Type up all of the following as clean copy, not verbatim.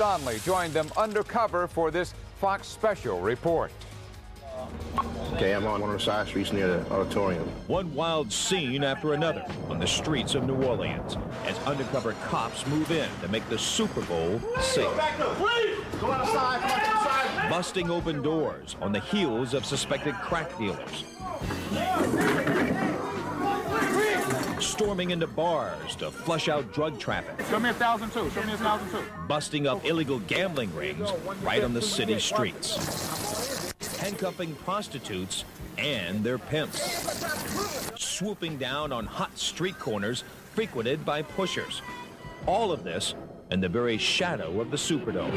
Donnelly joined them undercover for this Fox special report. Okay, I'm on one of the side streets near the auditorium. One wild scene after another on the streets of New Orleans as undercover cops move in to make the Super Bowl safe. Go back up, please! Go outside, come outside. Busting open doors on the heels of suspected crack dealers. Storming into bars to flush out drug traffic. Show me 1,002. Show me 1,002. Busting up illegal gambling rings right on the city streets. Handcuffing prostitutes and their pimps. Swooping down on hot street corners frequented by pushers. All of this in the very shadow of the Superdome.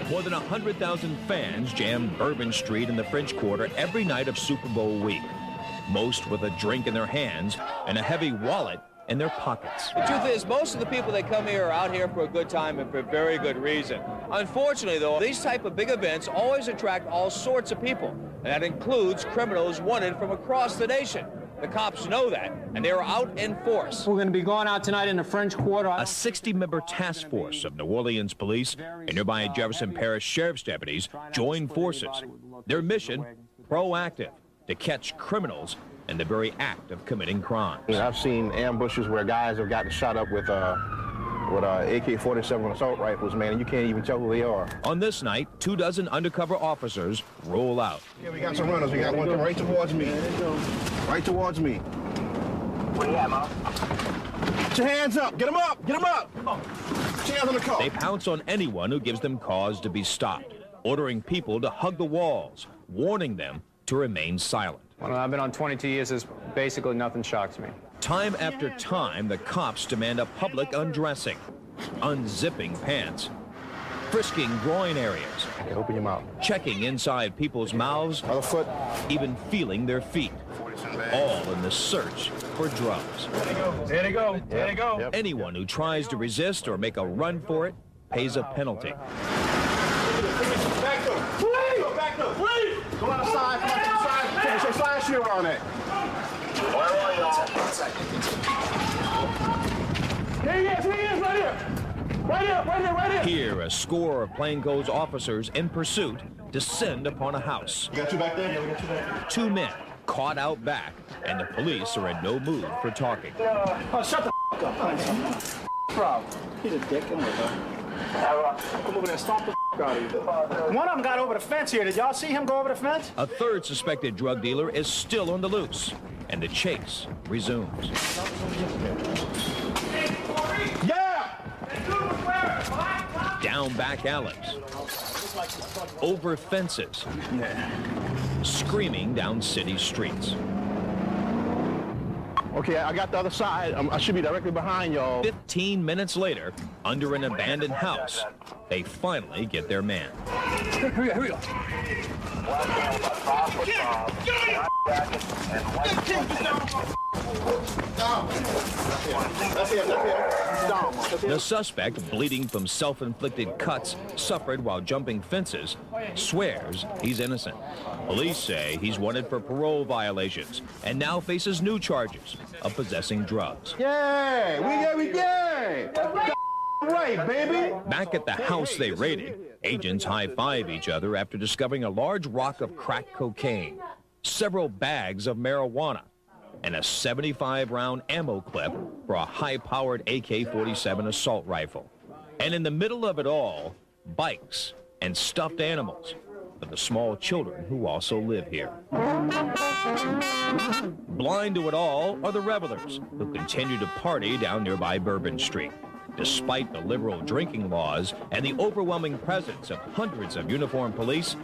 More than 100,000 fans jam Bourbon Street in the French Quarter every night of Super Bowl week. Most with a drink in their hands and a heavy wallet in their pockets. The truth is, most of the people that come here are out here for a good time and for very good reason. Unfortunately, though, these type of big events always attract all sorts of people, and that includes criminals wanted from across the nation. The cops know that, and they are out in force. We're going to be going out tonight in the French Quarter. A 60-member task force of New Orleans police and nearby Jefferson Parish sheriff's deputies join forces. Their mission, proactive, to catch criminals in the very act of committing crimes. I've seen ambushes where guys have gotten shot up with AK-47 assault rifles, man, and you can't even tell who they are. On this night, 24 undercover officers roll out. Yeah, we got some runners. We got one coming right towards me. Right towards me. What do you have, Mom? Put your hands up. Get them up. Get them up. Put your hands on the car. They pounce on anyone who gives them cause to be stopped, ordering people to hug the walls, warning them to remain silent. Well, I've been on 22 years. Basically nothing shocks me. Time after time, the cops demand a public undressing, unzipping pants, frisking groin areas, Okay, open your mouth. checking inside people's mouths, Other foot. even feeling their feet, all in the search for drugs. There they go. There they go. Yep. Anyone who tries to resist or make a run for it pays a penalty. Back up. Please. Back up. Please. Go outside. Come outside. Put your flash shield on it. Here he is, right here. Right here, right here, right here. Here, a score of plainclothes officers in pursuit descend upon a house. You got you back there? Yeah, we got you back. Two men caught out back, and the police are in no mood for talking. Oh, shut the up. Problem. He's a dick. Come over there and stomp the out of you. One of them got over the fence here. Did y'all see him go over the fence? A third suspected drug dealer is still on the loose, and the chase resumes. Yeah! Down back alleys, over fences, screaming down city streets. Okay, I got the other side. I should be directly behind y'all. 15 minutes later, under an abandoned house, they finally get their man. Here we go. The suspect, bleeding from self-inflicted cuts suffered while jumping fences, swears he's innocent. Police say he's wanted for parole violations and now faces new charges of possessing drugs. Yeah, we right, baby. Back at the house they raided, agents high-five each other after discovering a large rock of crack cocaine, several bags of marijuana, and a 75-round ammo clip for a high-powered AK-47 assault rifle. And in the middle of it all, bikes and stuffed animals for the small children who also live here. Blind to it all are the revelers who continue to party down nearby Bourbon Street. Despite the liberal drinking laws and the overwhelming presence of hundreds of uniformed police,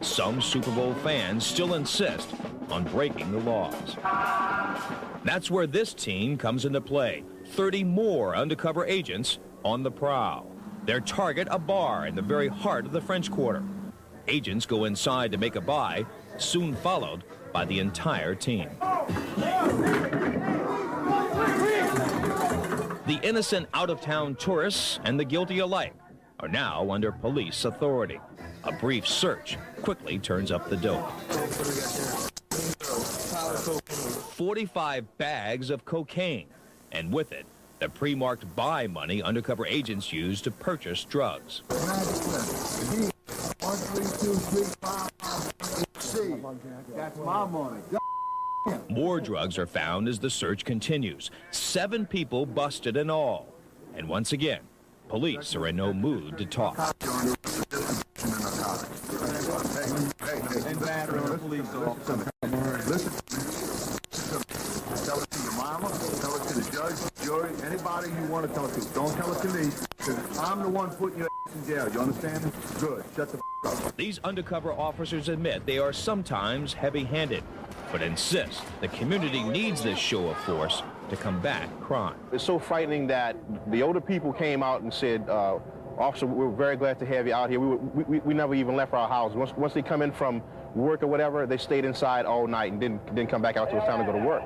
some Super Bowl fans still insist on breaking the laws. That's where this team comes into play. 30 more undercover agents on the prowl. Their target, a bar in the very heart of the French Quarter. Agents go inside to make a buy, soon followed by the entire team. The innocent out-of-town tourists and the guilty alike are now under police authority. A brief search quickly turns up the dope. 45 bags of cocaine, and with it, the pre-marked buy money undercover agents use to purchase drugs. 1, 3, 2, 3, 5, 6. That's my money. More drugs are found as the search continues. 7 people busted in all. And once again, police are in no mood to talk. Listen, tell it to your mama, tell it to the judge, jury, anybody you want to tell it to. Don't tell it to me, because I'm the one putting your ass in jail. You understand me? Good. Shut the up. These undercover officers admit they are sometimes heavy-handed, but insist the community needs this show of force to combat crime. It's so frightening that the older people came out and said, officer, we're very glad to have you out here. We never even left our house. Once they come in from work or whatever, they stayed inside all night and didn't come back out till it's time to go to work.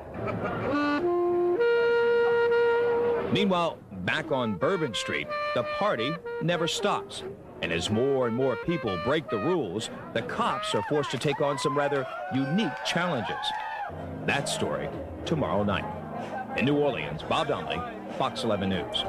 Meanwhile, back on Bourbon Street, the party never stops. And as more and more people break the rules, the cops are forced to take on some rather unique challenges. That story tomorrow night. In New Orleans, Bob Donnelly, Fox 11 News.